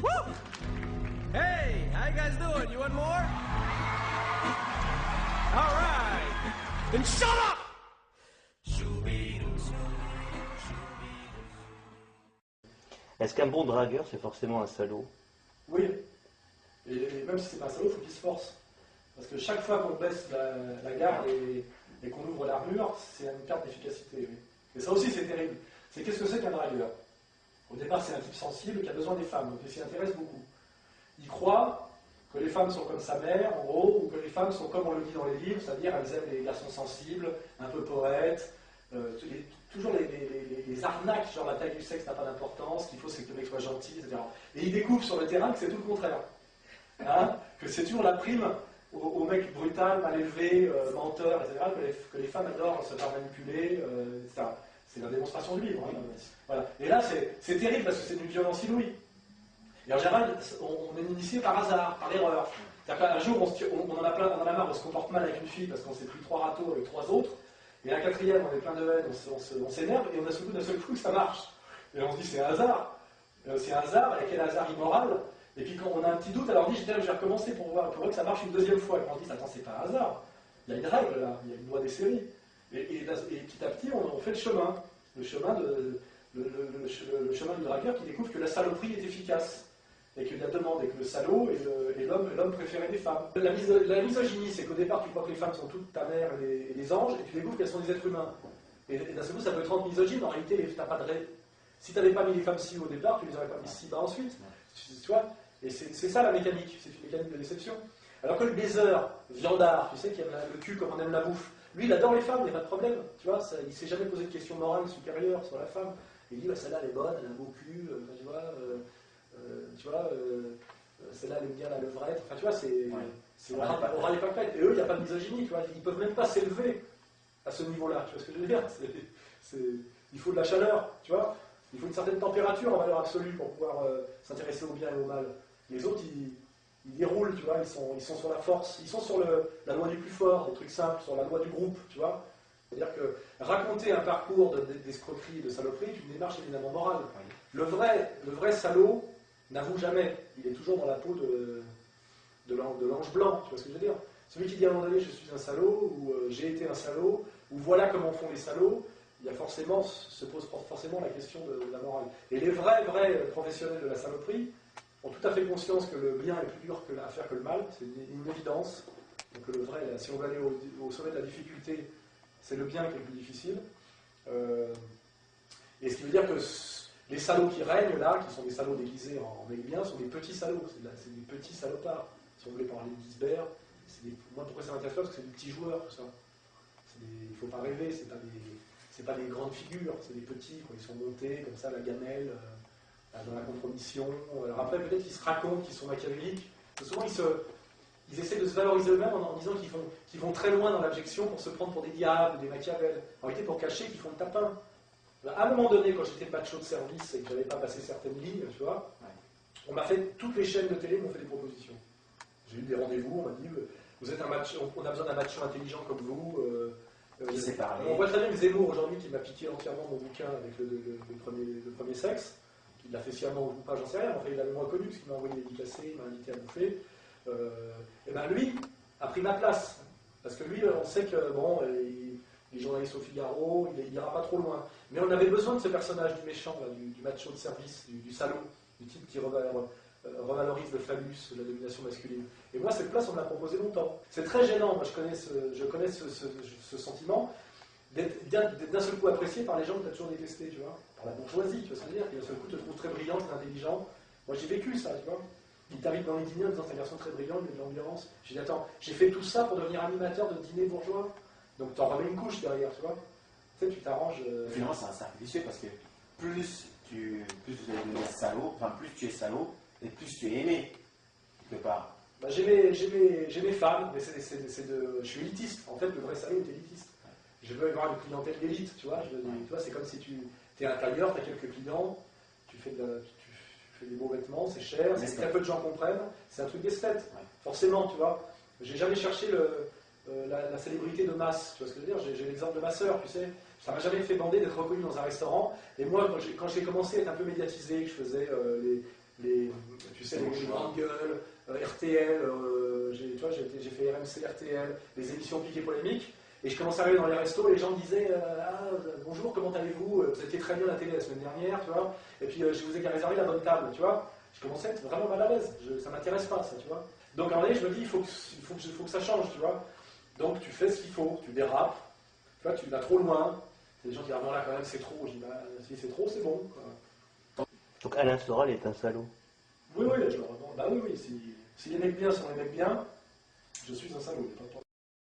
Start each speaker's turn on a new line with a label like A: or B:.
A: Woo! Hey, how you guys doing? You want more? All right. Then shut up!
B: Est-ce qu'un bon dragueur, c'est forcément un salaud?
C: Oui. Et même si c'est pas un salaud, il faut qu'il se force. Parce que chaque fois qu'on baisse la garde et qu'on ouvre l'armure, c'est une carte d'efficacité. Oui. Et ça aussi, c'est terrible. C'est qu'est-ce que c'est qu'un dragueur? Au départ, c'est un type sensible qui a besoin des femmes, donc il s'y intéresse beaucoup. Il croit que les femmes sont comme sa mère, en gros, ou que les femmes sont comme on le dit dans les livres, c'est-à-dire elles aiment les garçons sensibles, un peu poètes, toujours les arnaques, genre la taille du sexe n'a pas d'importance, ce qu'il faut c'est que le mec soit gentil, etc. Et il découvre sur le terrain que c'est tout le contraire. Hein, que c'est toujours la prime au mec brutal, mal élevé, menteur, etc., que les femmes adorent se faire manipuler, etc. C'est la démonstration du livre. Hein. Voilà. Et là, c'est terrible parce que c'est d'une violence inouïe. Et en général, on est initié par hasard, par erreur. C'est-à-dire qu'un jour, on en a marre, on se comporte mal avec une fille parce qu'on s'est pris 3 râteaux avec 3 autres. Et à la 4e, on est plein de haine, on s'énerve et on a d'un seul coup que ça marche. Et on se dit, c'est un hasard. C'est un hasard, et quel hasard immoral. Et puis quand on a un petit doute, alors on dit, je vais recommencer pour voir que ça marche une 2e fois. Et on se dit, attends, c'est pas un hasard. Il y a une règle là, il y a une loi des séries. Et petit à petit, on fait le chemin. Le chemin du dragueur qui découvre que la saloperie est efficace. Et qu'il y a demande, et que le salaud est l'homme préféré des femmes. La misogynie, c'est qu'au départ, tu crois que les femmes sont toutes ta mère et les anges, et tu découvres qu'elles sont des êtres humains. Et d'un seul coup, ça peut te rendre misogyne. En réalité, t'as pas de si tu n'avais pas mis les femmes ci au départ, tu les aurais pas mis ci bas ensuite. Tu vois? Et c'est ça la mécanique, c'est une mécanique de déception. Alors que le baiser, viandard, tu sais, qui aime le cul comme on aime la bouffe, lui, il adore les femmes, il n'y a pas de problème. Tu vois, il ne s'est jamais posé de questions morales supérieures sur la femme. Il dit, bah, celle-là, elle est bonne, elle a un beau cul, tu vois, celle-là, elle aime bien la levrette. Enfin, tu vois, c'est oral et pâquerette. Et eux, il n'y a pas de misogynie, tu vois, ils ne peuvent même pas s'élever à ce niveau-là. Tu vois ce que je veux dire? Il faut de la chaleur, tu vois. Il faut une certaine température en valeur absolue pour pouvoir s'intéresser au bien et au mal. Les autres, ils déroulent, tu vois, ils sont sur la force, ils sont sur la loi du plus fort, des trucs simples, sur la loi du groupe, tu vois. C'est-à-dire que raconter un parcours d'escroquerie et de saloperie est une démarche évidemment morale. Le vrai salaud n'avoue jamais, il est toujours dans la peau de l'ange blanc, tu vois ce que je veux dire. Celui qui dit à un moment donné je suis un salaud, ou j'ai été un salaud, ou voilà comment font les salauds, se pose forcément la question de la morale. Et les vrais professionnels de la saloperie ont tout à fait conscience que le bien est plus dur à faire que le mal, c'est une évidence. Donc le vrai, si on veut aller au sommet de la difficulté, c'est le bien qui est le plus difficile. Et ce qui veut dire que les salauds qui règnent là, qui sont des salauds déguisés en mecs bien, sont des petits salauds, c'est des petits salopards. Si on voulait parler de Gisbert, moi pourquoi ça m'intéresse pas, parce que c'est des petits joueurs, tout ça. Il ne faut pas rêver, c'est pas des grandes figures, c'est des petits, quand ils sont montés comme ça, la gamelle, dans la compromission. Alors après, peut-être qu'ils se racontent qu'ils sont machiavéliques. Souvent, ils essaient de se valoriser eux-mêmes en disant qu'ils vont très loin dans l'abjection pour se prendre pour des diables ou des machiavels. En réalité, pour cacher qu'ils font le tapin. À un moment donné, quand j'étais macho de service et que je n'avais pas passé certaines lignes, tu vois, on m'a fait, toutes les chaînes de télé m'ont fait des propositions. J'ai eu des rendez-vous, on m'a dit, vous êtes un macho, on a besoin d'un macho intelligent comme vous. On voit très bien que Zemmour aujourd'hui qui m'a piqué entièrement mon bouquin avec le premier sexe, qui l'a fait sciemment ou pas, j'en sais rien, enfin il l'avait moins connu parce qu'il m'a envoyé dédicacé, il m'a invité à bouffer. Et bien lui a pris ma place. Parce que lui, on sait que bon, les journalistes au Figaro, il n'ira pas trop loin. Mais on avait besoin de ce personnage du méchant, là, du macho de service, du salaud, du type qui revalorise le phallus, la domination masculine. Et moi, cette place, on me l'a proposé longtemps. C'est très gênant, moi je connais ce sentiment d'être d'un seul coup apprécié par les gens que tu as toujours détestés, tu vois, par la bourgeoisie, tu vois ce que je veux dire, qui d'un seul coup te trouve très brillant, très intelligent. Moi j'ai vécu ça, tu vois. Il t'arrive dans les dîners en disant c'est un garçon très brillant, il y a de l'ambiance. J'ai dit attends, j'ai fait tout ça pour devenir animateur de dîner bourgeois. Donc t'en remets une couche derrière, tu vois. Tu sais, tu t'arranges.
D: Finalement, c'est un cercle vicieux parce que plus tu vas devenir salaud, enfin plus tu es salaud, et plus tu es aimé, quelque part.
C: Bah, j'ai mes femmes, mais je suis élitiste. En fait, le vrai salaud est élitiste. Je veux avoir une clientèle d'élite, tu vois. Tu vois, c'est comme si tu es un tailleur, tu as quelques clients, tu fais des beaux vêtements, c'est cher, très peu de gens comprennent, c'est un truc d'esthète. Forcément, tu vois. J'ai jamais cherché la célébrité de masse, tu vois ce que je veux dire. J'ai l'exemple de ma sœur, tu sais. Ça m'a jamais fait bander d'être reconnu dans un restaurant. Et moi, quand j'ai commencé à être un peu médiatisé, que je faisais tu grandes gueules, RTL, tu vois, j'ai fait RMC, RTL, les émissions piquées polémiques. Et je commençais à arriver dans les restos, les gens disaient bonjour, comment allez-vous? Vous étiez très bien à la télé la semaine dernière, tu vois. Et puis je vous ai réservé la bonne table, tu vois. Je commençais à être vraiment mal à l'aise. Ça m'intéresse pas, ça, tu vois. Donc à un moment donné, je me dis, il faut que ça change, tu vois. Donc tu fais ce qu'il faut, tu dérapes, tu vois, tu vas trop loin. Il y a des gens qui disent, ah non, là, quand même, c'est trop. Je dis, bah, si c'est trop, c'est bon. Quoi.
B: Donc Alain Soral est un salaud.
C: Oui, je le revends. Bah oui, s'il aimait bien, si on aimait bien, je suis un salaud, il n'y a pas de problème.